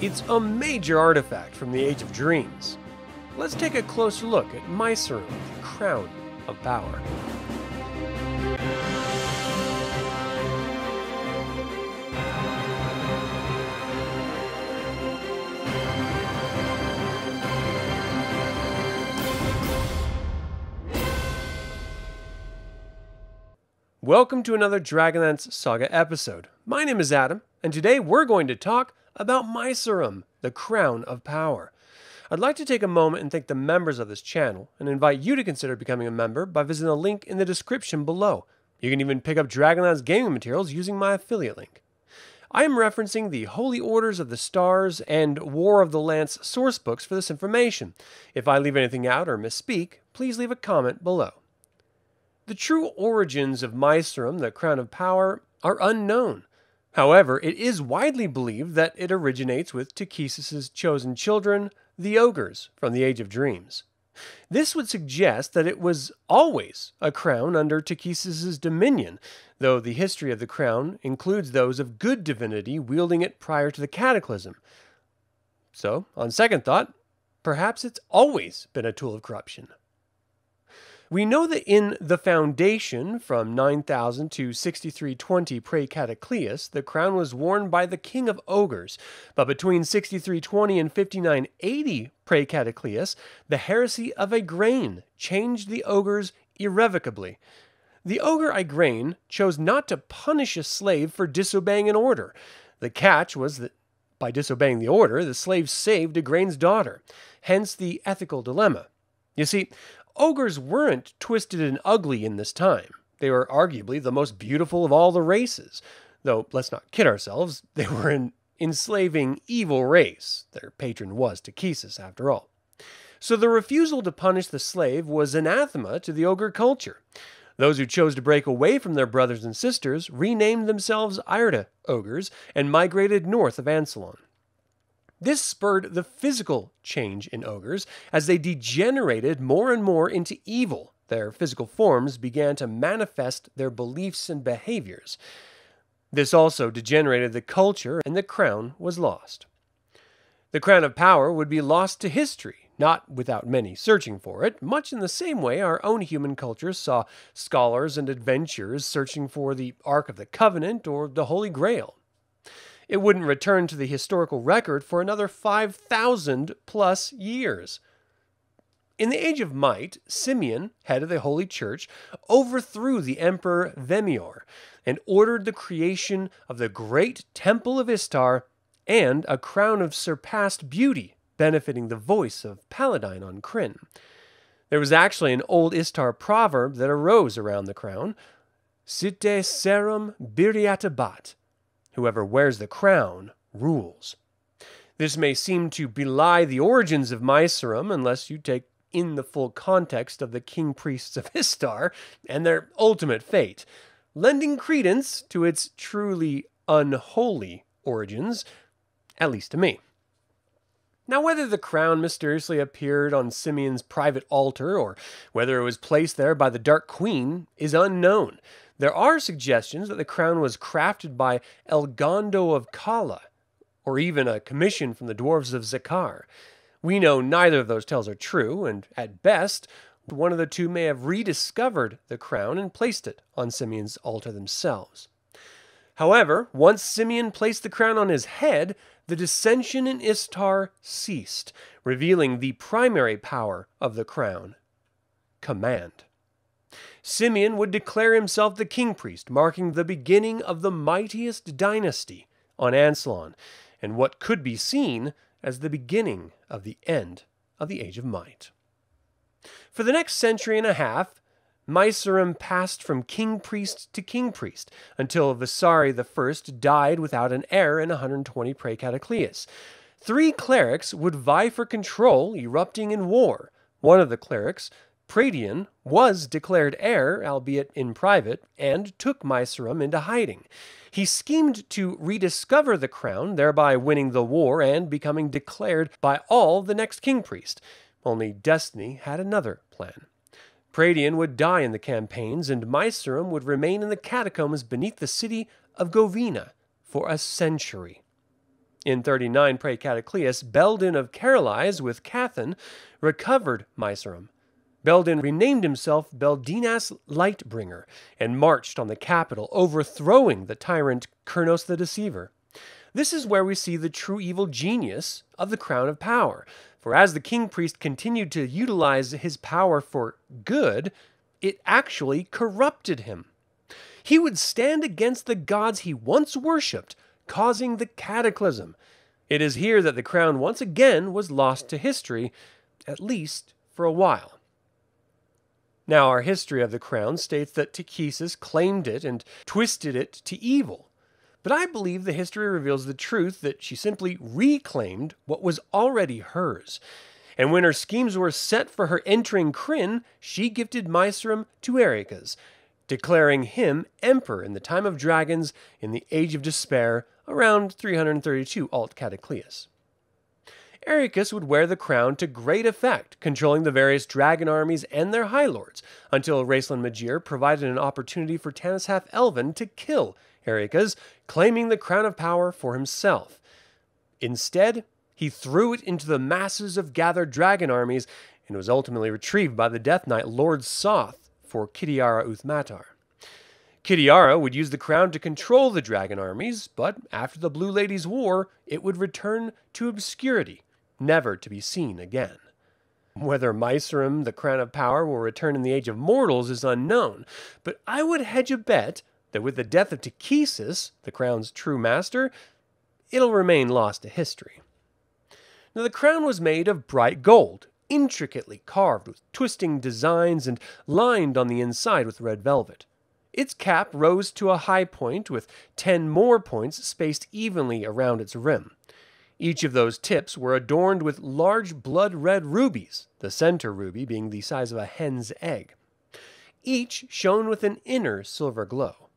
It's a major artifact from the Age of Dreams. Let's take a closer look at Miceram, the Crown of Power. Welcome to another DragonLance Saga episode. My name is Adam, and today we're going to talk about Miceram, the Crown of Power. I'd like to take a moment and thank the members of this channel, and invite you to consider becoming a member by visiting the link in the description below. You can even pick up DragonLance gaming materials using my affiliate link. I am referencing the Holy Orders of the Stars and War of the Lance sourcebooks for this information. If I leave anything out or misspeak, please leave a comment below. The true origins of Miceram, the Crown of Power, are unknown. However, it is widely believed that it originates with Takhisis' chosen children, the Ogres, from the Age of Dreams. This would suggest that it was always a crown under Takhisis' dominion, though the history of the crown includes those of good divinity wielding it prior to the Cataclysm. So, on second thought, perhaps it's always been a tool of corruption. We know that in the Foundation, from 9000 to 6320 Prae Cataclius, the crown was worn by the King of Ogres, but between 6320 and 5980 Prae Cataclius, the Heresy of Igrane changed the ogres irrevocably. The ogre Igrane chose not to punish a slave for disobeying an order. The catch was that by disobeying the order, the slave saved Igrane's daughter, hence the ethical dilemma. You see, ogres weren't twisted and ugly in this time. They were arguably the most beautiful of all the races. Though, let's not kid ourselves, they were an enslaving, evil race. Their patron was Takhisis, after all. So the refusal to punish the slave was anathema to the ogre culture. Those who chose to break away from their brothers and sisters renamed themselves Irda ogres and migrated north of Ansalon. This spurred the physical change in ogres as they degenerated more and more into evil. Their physical forms began to manifest their beliefs and behaviors. This also degenerated the culture, and the crown was lost. The Crown of Power would be lost to history, not without many searching for it, much in the same way our own human culture saw scholars and adventurers searching for the Ark of the Covenant or the Holy Grail. It wouldn't return to the historical record for another 5,000 plus years. In the Age of Might, Simeon, head of the Holy Church, overthrew the Emperor Vemior and ordered the creation of the great Temple of Istar and a crown of surpassed beauty, benefiting the voice of Paladine on Krynn. There was actually an old Istar proverb that arose around the crown, Site serum biriatabat. Whoever wears the crown rules. This may seem to belie the origins of Miceram unless you take in the full context of the king priests of Istar and their ultimate fate, lending credence to its truly unholy origins, at least to me. Now, whether the crown mysteriously appeared on Simeon's private altar or whether it was placed there by the Dark Queen is unknown. There are suggestions that the crown was crafted by Elgondo of Kala, or even a commission from the dwarves of Zakar. We know neither of those tales are true, and at best, one of the two may have rediscovered the crown and placed it on Simeon's altar themselves. However, once Simeon placed the crown on his head, the dissension in Istar ceased, revealing the primary power of the crown: command. Simeon would declare himself the king priest, marking the beginning of the mightiest dynasty on Ansalon, and what could be seen as the beginning of the end of the Age of Might. For the next century and a half, Miceram passed from king priest to king priest, until Visari I died without an heir in 120 Prae Cataclius. 3 clerics would vie for control, erupting in war. One of the clerics, Prae, was declared heir, albeit in private, and took Miceram into hiding. He schemed to rediscover the crown, thereby winning the war and becoming declared by all the next king priest. Only destiny had another plan. Prae would die in the campaigns, and Miceram would remain in the catacombs beneath the city of Govina for a century. In 39 Prae Cataclius, Beldin of Carolise with Cathan recovered Miceram. Beldin renamed himself Beldinas Lightbringer and marched on the capital, overthrowing the tyrant Kurnos the Deceiver. This is where we see the true evil genius of the Crown of Power, for as the king priest continued to utilize his power for good, it actually corrupted him. He would stand against the gods he once worshipped, causing the Cataclysm. It is here that the crown once again was lost to history, at least for a while. Now, our history of the crown states that Takhisis claimed it and twisted it to evil. But I believe the history reveals the truth that she simply reclaimed what was already hers. And when her schemes were set for her entering Krynn, she gifted Miceram to Ericas, declaring him emperor in the time of dragons in the Age of Despair around 332 Alt Cataclysm. Ericas would wear the crown to great effect, controlling the various dragon armies and their high lords, until Raistlin Magir provided an opportunity for Tanishath Elven to kill Ericas, claiming the crown of power for himself. Instead, he threw it into the masses of gathered dragon armies and was ultimately retrieved by the Death Knight Lord Soth for Kitiara Uthmatar. Kitiara would use the crown to control the dragon armies, but after the Blue Ladies' War, it would return to obscurity, never to be seen again. Whether Miceram, the Crown of Power, will return in the Age of Mortals is unknown, but I would hedge a bet that with the death of Takhisis, the crown's true master, it'll remain lost to history. Now, the crown was made of bright gold, intricately carved with twisting designs and lined on the inside with red velvet. Its cap rose to a high point with 10 more points spaced evenly around its rim. Each of those tips were adorned with large blood-red rubies, the center ruby being the size of a hen's egg. Each shone with an inner silver glow.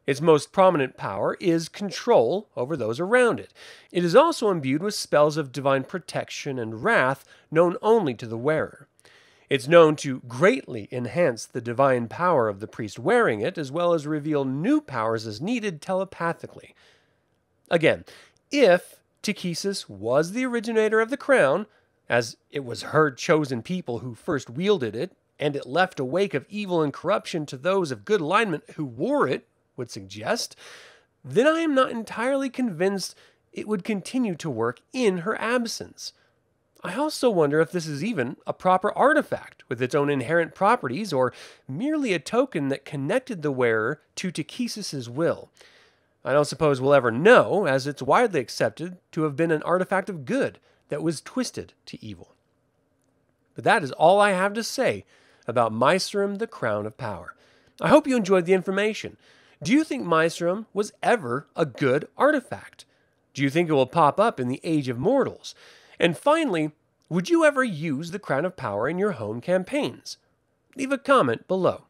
Its most prominent power is control over those around it. It is also imbued with spells of divine protection and wrath known only to the wearer. It's known to greatly enhance the divine power of the priest wearing it, as well as reveal new powers as needed telepathically. Again, if Takhisis was the originator of the crown, as it was her chosen people who first wielded it, and it left a wake of evil and corruption to those of good alignment who wore it, would suggest, then I am not entirely convinced it would continue to work in her absence. I also wonder if this is even a proper artifact with its own inherent properties, or merely a token that connected the wearer to Takhisis' will. I don't suppose we'll ever know, as it's widely accepted to have been an artifact of good that was twisted to evil. But that is all I have to say about Miceram, the Crown of Power. I hope you enjoyed the information. Do you think Miceram was ever a good artifact? Do you think it will pop up in the Age of Mortals? And finally, would you ever use the Crown of Power in your home campaigns? Leave a comment below.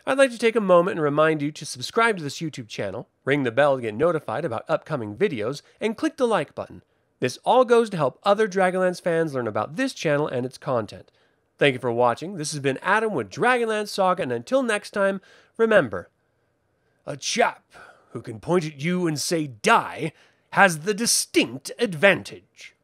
I'd like to take a moment and remind you to subscribe to this YouTube channel, ring the bell to get notified about upcoming videos, and click the like button. This all goes to help other Dragonlance fans learn about this channel and its content. Thank you for watching. This has been Adam with DragonLance Saga, and until next time, remember, a chap who can point at you and say die has the distinct advantage.